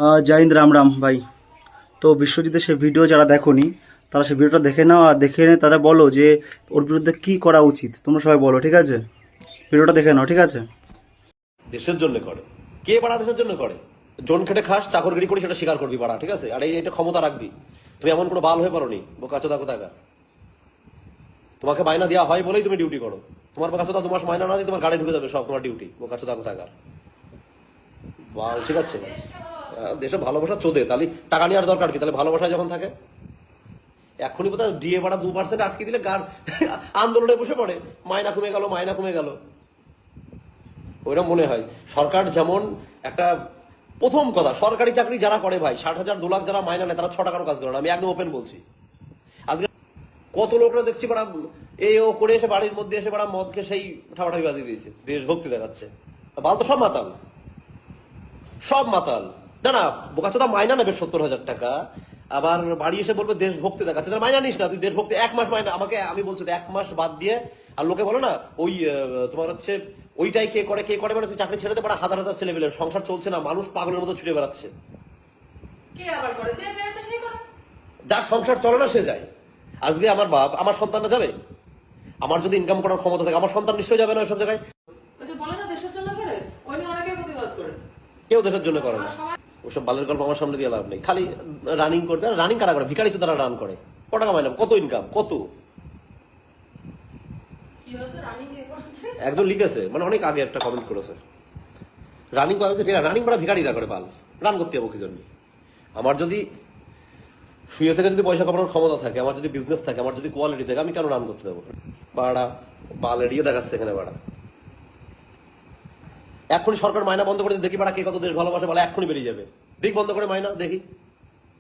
জয় হিন্দ, রাম রাম ভাই। তো বিশ্বজিতের সে ভিডিও যারা দেখোনি তারা সে ভিডিওটা দেখে নাও, আর দেখে এনে তারা বলো যে ওর বিরুদ্ধে কী করা উচিত। তোমরা সবাই বলো, ঠিক আছে? ভিডিওটা দেখে নাও, ঠিক আছে? দেশের জন্য করে। কে বাড়া দেশের জন্য করে? জন খেটে খাস, চাকরগিরি করি, সেটা স্বীকার করবি বাড়া, ঠিক আছে? আর এটা ক্ষমতা রাখবি। তুমি এমন কোনো বাল হয়ে পারোনি বোকাচোদা কোথাকার। তোমাকে মাইনা দেওয়া হয় বলেই তুমি ডিউটি করো। তোমার বোকাচোদা 2 মাস মাইনা না দিয়ে তোমার গাড়ি ঢুকে যাবে সব তোমার ডিউটি, বোকাচোদা কোথাকার বাল, ঠিক আছে? দেশে ভালোবাসা চোদে, তাহলে টাকা নেওয়ার দরকার কি? তাহলে ভালোবাসা যখন থাকে এখনই বোধহয় ডিএ ভাড়া 2% আটকে দিলে গার আন্দোলনে বসে পড়ে, মাইনা কমে গেল, মাইনা কমে গেল। ওইরকম মনে হয় সরকার যেমন একটা, প্রথম কথা, সরকারি চাকরি যারা করে ভাই 60,000 2 লাখ যারা মাইনা নেয় তারা 6 টাকারও কাজ করে না। আমি একদম ওপেন বলছি। আজকে কত লোকরা দেখছি বাড়া এই ও করে এসে বাড়ির মধ্যে এসে বাড়া মদকে সেই ঠাপাঠাপি বাজিয়ে দিয়েছে, দেশভক্তি দেখাচ্ছে। বাল তো সব মাতাল, সব মাতাল। না না, বোকাচোদা মাইনা নেবে 70,000 টাকা, আবার বাড়ি এসে বলবে দেশভক্তি দেখাচ্ছে। তার মাইনা নিস না তুই, দেশভক্তি 1 মাস মাইনা আমাকে, আমি বলছি 1 মাস বাদ দিয়ে। আর লোকে বলো না ওই তোমার হচ্ছে ওইটাই কে করে কে করে, মানে তুই চাকরি ছেড়ে দে, বড় হাজার হাজার ছেলে পেলে সংসার চলছে না, মানুষ পাগলের মতো ছুটে বেড়াচ্ছে। কে আবার করে? যে পেয়েছে সেই করে। যার সংসার চলে না সে যায়। আজকে আমার বাপ, আমার সন্তানরা যাবে? আমার যদি ইনকাম করার ক্ষমতা থাকে আমার সন্তান নিশ্চয়ই যাবে না ওইসব জায়গায়। ওই যে বলে না দেশের জন্য করে, ওই নিয়ে অনেকেই প্রতিবাদ করে। কেউ দেশের জন্য করে না। আর সবাই ওসব বালের গল্প আমার সামনে দিয়ে লাভ নেই। খালি রানিং করবে। আর রানিং কারা করে? ভিখারি তো তারা রান করে। কত টাকা মাইনা, কত ইনকাম, কত? কি হয়েছে রানিং কে করছে? একজন লিখেছে, মানে অনেক আগে একটা কমেন্ট করেছে, রানিং রানিং করা ভিখারিরা করে, পাল রান করতে যাবো কি জন্য? আমার যদি শুয়ে থেকে যদি পয়সা কামানোর ক্ষমতা থাকে, আমার যদি বিজনেস থাকে, আমার যদি কোয়ালিটি থাকে, আমি কেন রান করতে যাবো? বাড়া বাল এড়িয়ে দেখাচ্ছে এখানে বাড়া। এখনই সরকার মাইনা বন্ধ করে দেখি বাড়া কে কত দেশ ভালোবাসে, বলে এখনই বেরিয়ে যাবে। দিক বন্ধ করে মাইনা দেখি,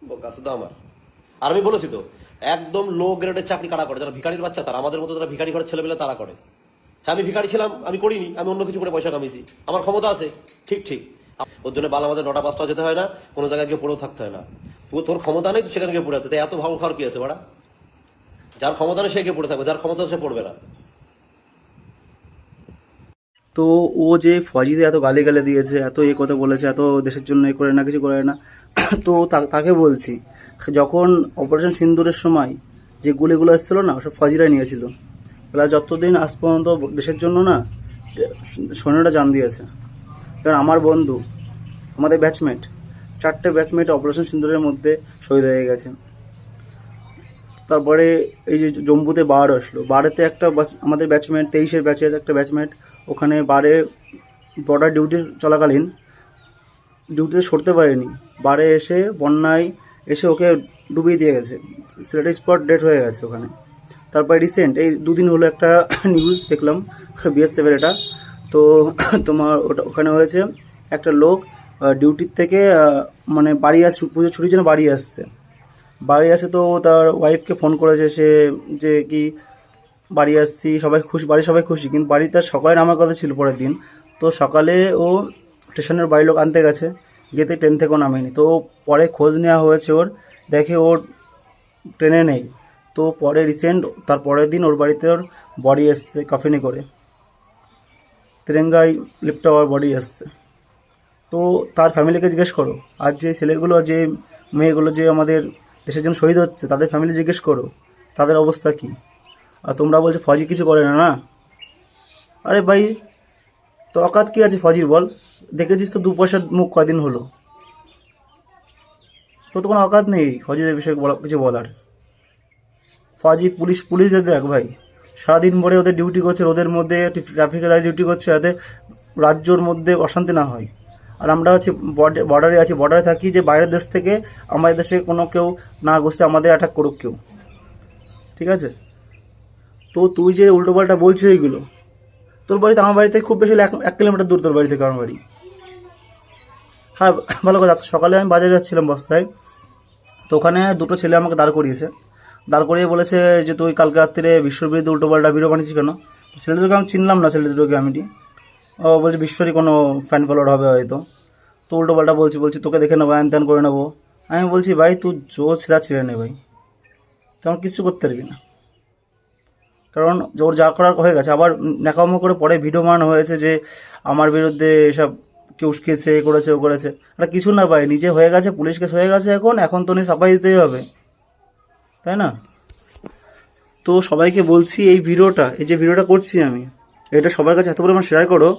বোকা শুধু আমার। আর আমি বলেছি তো, একদম লো গ্রেডের চাকরি কারা করে? যারা ভিখারির বাচ্চা তারা, আমাদের মতো যারা ভিখারি ঘরের ছেলেবেলা তারা করে। হ্যাঁ, আমি ভিখারি ছিলাম, আমি করিনি, আমি অন্য কিছু করে পয়সা কামিয়েছি, আমার ক্ষমতা আছে, ঠিক ঠিক। ওর জন্য বাল আমাদের 9টা 5টা যেতে হয় না, কোনো জায়গায় গিয়ে পড়েও থাকতে হয় না। তোর ক্ষমতা নেই, তুই সেখানে গিয়ে পড়ে আছে, তাই এত ভালো খাওয়ার কি আছে বাড়া? যার ক্ষমতা নেই সে গিয়ে পড়ে থাকবে, যার ক্ষমতা সে পড়বে না। তো ও যে ফজিতে এত গালি গালি দিয়েছে, এত এ কথা বলেছে, এত দেশের জন্য এ করে না, কিছু করে না। তো তাকে বলছি, যখন অপারেশন সিন্দুরের সময় যে গুলিগুলো এসেছিলো না, ওসব ফজিরা নিয়েছিল। প্লাস যতদিন আজ পর্যন্ত দেশের জন্য না সৈন্যরা জান দিয়েছে। কারণ আমার বন্ধু, আমাদের ব্যাচমেট, 4টে ব্যাচমেট অপারেশন সিন্দুরের মধ্যে শহীদ হয়ে গেছে। তারপরে এই যে জম্বুতে বার আসলো, বারেতে একটা আমাদের ব্যাচমেট 23-এর ব্যাচের একটা ব্যাচমেট ওখানে বারে বর্ডার ডিউটি চলাকালীন ডিউটিতে সরতে পারেনি, বারে এসে বন্যায় এসে ওকে ডুবিয়ে দিয়ে গেছে, সিলেটে স্পট ডেট হয়ে গেছে ওখানে। তারপরে রিসেন্ট এই 2 দিন হলো একটা নিউজ দেখলাম, বিএসএফের এটা। তো তোমার ওখানে হয়েছে, একটা লোক ডিউটির থেকে মানে বাড়ি আসছে, পুজো ছুটির জন্য বাড়ি আসছে। বাড়ি আসে তো তার ওয়াইফকে ফোন করেছে সে, যে কি বাড়ি আসছি, সবাই খুশি, বাড়ির সবাই খুশি, কিন্তু বাড়ি তার সকালে নামার কথা ছিল পরের দিন। তো সকালে ও স্টেশনের বাড়ির লোক আনতে গেছে, যেতে ট্রেন থেকেও নামেনি। তো পরে খোঁজ নেওয়া হয়েছে ওর, দেখে ওর ট্রেনে নেই। তো পরে রিসেন্ট তার পরের দিন ওর বাড়িতে ওর বডি এসছে কাফিনে করে, তিরঙ্গায় লিপ্টা ওর বডি এসছে। তো তার ফ্যামিলিকে জিজ্ঞেস করো, আর যে ছেলেগুলো, যে মেয়েগুলো যে আমাদের দেশের জন্য শহীদ হচ্ছে, তাদের ফ্যামিলি জিজ্ঞেস করো তাদের অবস্থা কী। আর তোমরা বলছো ফজি কিছু করে না। না, আরে ভাই, তোর অকাত কী আছে ফজির বল? দেখেছিস তো 2 পয়সার মুখ কদিন হলো, তোর তো কোনো অকাত নেই ফজিদের বিষয়ে কিছু বলার। ফজি পুলিশদের দেখ ভাই, সারাদিন ভরে ওদের ডিউটি করছে, ওদের মধ্যে ট্রাফিকে দাঁড়িয়ে ডিউটি করছে, যাতে রাজ্যর মধ্যে অশান্তি না হয়। আর আমরা হচ্ছে বর্ডারে আছি, বর্ডারে থাকি, যে বাইরের দেশ থেকে আমাদের দেশে কোনো কেউ না ঘুষছে, আমাদের অ্যাটাক করুক কেউ, ঠিক আছে? তো তুই যে উল্টোপাল্টা বলছিস এইগুলো, তোর বাড়িতে আমার বাড়ি থেকে খুব বেশি 1 কিলোমিটার দূর, তোর বাড়ি থেকে আমার বাড়ি। হ্যাঁ, ভালো কথা। সকালে আমি বাজারে যাচ্ছিলাম বস্তায়, তো ওখানে 2টো ছেলে আমাকে দাঁড় করিয়েছে, দাঁড় করিয়ে বলেছে যে তুই কালকে রাত্রে বিশ্বর বিরুদ্ধে উল্টোপাল্টা ভিডিও বানিয়েছিস কেন? ছেলেদেরকে আমি চিনলাম না, ছেলেদেরকে আমি। ও বলছে বিশ্বরই কোনো ফ্যান ফলোয়ার হবে হয়তো, তো উল্টোপাল্টা বলছি তোকে দেখে নেবো, হ্যান ত্যান করে নেবো। আমি বলছি ভাই তুই জো ছেড়ে নে ভাই, তেমন কিছু করতে পারবি না, কারণ ওর যা করার হয়ে গেছে। আবার ন্যাকামো করে পরে ভিডিও বানানো হয়েছে যে আমার বিরুদ্ধে এসব কেউ উস্কেছে, এ করেছে, ও করেছে। এটা কিছু না ভাই, নিজে হয়ে গেছে, পুলিশ কেস হয়ে গেছে, এখন তো নিয়ে সাফাই দিতেই হবে, তাই না? তো সবাইকে বলছি এই যে ভিডিওটা করছি আমি, এটা সবার কাছে এত পরিমাণ শেয়ার করো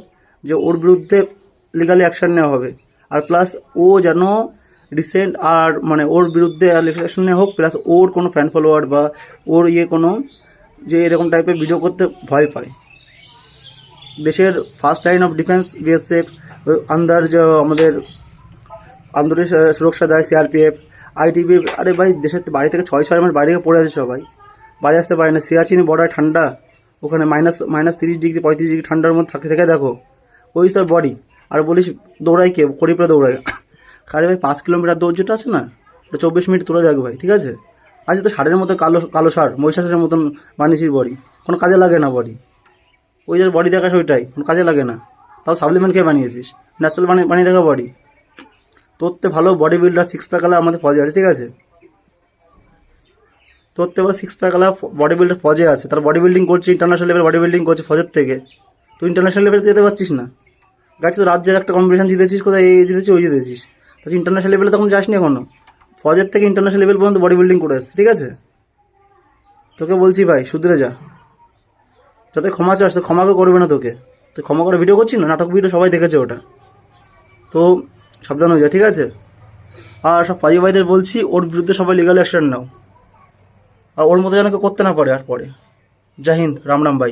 যে ওর বিরুদ্ধে লিগালি অ্যাকশন নেওয়া হবে। আর প্লাস ও যেন রিসেন্ট আর মানে ওর বিরুদ্ধে অ্যাকশন নেওয়া হোক, প্লাস ওর কোনো ফ্যান ফলোয়ার বা ওর কোনো যে এরকম টাইপের ভিডিও করতে ভয় পায়। দেশের first line of defence BSF, আন্দার যে আমাদের আন্তর্জাতিক সুরক্ষা দেয় সিআরপিএফ, আইটিবি। আরে ভাই, দেশের বাড়ি থেকে 6 মাস বাইরে পড়ে আছে সবাই, বাড়ি আসতে পারে না। সিয়াচিন বর্ডার ঠান্ডা, ওখানে মাইনাস 30 ডিগ্রি 35 ডিগ্রি ঠান্ডার মধ্যে থেকে দেখো ওই সব বডি। আর বলিস দৌড়াই কে? খড়িপুরা দৌড়ায়। আরে ভাই 5 কিলোমিটার দৌড় যেটা আছে না, ওটা 24 মিনিট তুলে দেখ ভাই, ঠিক আছে? আজ তো ষাঁড়ের মতো কালো ষাঁড়, মহিষাসুরের মতন বানিয়েছিস বডি, কোনো কাজে লাগে না বডি। ওই যে বডি দেখাস ওইটাই কোনো কাজে লাগে না, তাও সাপ্লিমেন্ট খেয়ে বানিয়েছিস, ন্যাচারাল বানিয়ে দেখা বডি। তোর তে ভালো বডি বিল্ডার 6 প্যাক আমাদের ফজে আছে, ঠিক আছে? তোর তে ভালো 6 প্যাক বডি বিল্ডার ফজে আছে, তার বডি বিল্ডিং করছে, ইন্টারন্যাশনাল লেভেল বডি বিল্ডিং করছে ফজের থেকে। তুই ইন্টারন্যাশনাল লেভেলে যেতে পারছিস না। গাছে তো রাজ্যের একটা কম্পিটিশন জিতেছিস, কোথায় এই জিতেছিস ওই জিতেছিস, তাহলে ইন্টারন্যাশনাল লেভেলে তখন যাসনি এখনো। ফজের থেকে ইন্টারন্যাশনাল লেভেল পর্যন্ত বডি বিল্ডিং করে এসছে, ঠিক আছে? তোকে বলছি ভাই শুধরে যা, যতই ক্ষমা চাস তো ক্ষমাকে করবে না তোকে। তুই ক্ষমা করে ভিডিও করছিস না, নাটক ভিডিও সবাই দেখেছে ওটা, তো সাবধান হয়ে যা, ঠিক আছে? আর সব ফাজি ভাইদের বলছি ওর বিরুদ্ধে সবাই লিগাল অ্যাকশন নাও, আর ওর মতো যেন কেউ করতে না পারে আর পরে। জয় হিন্দ, রাম রাম ভাই।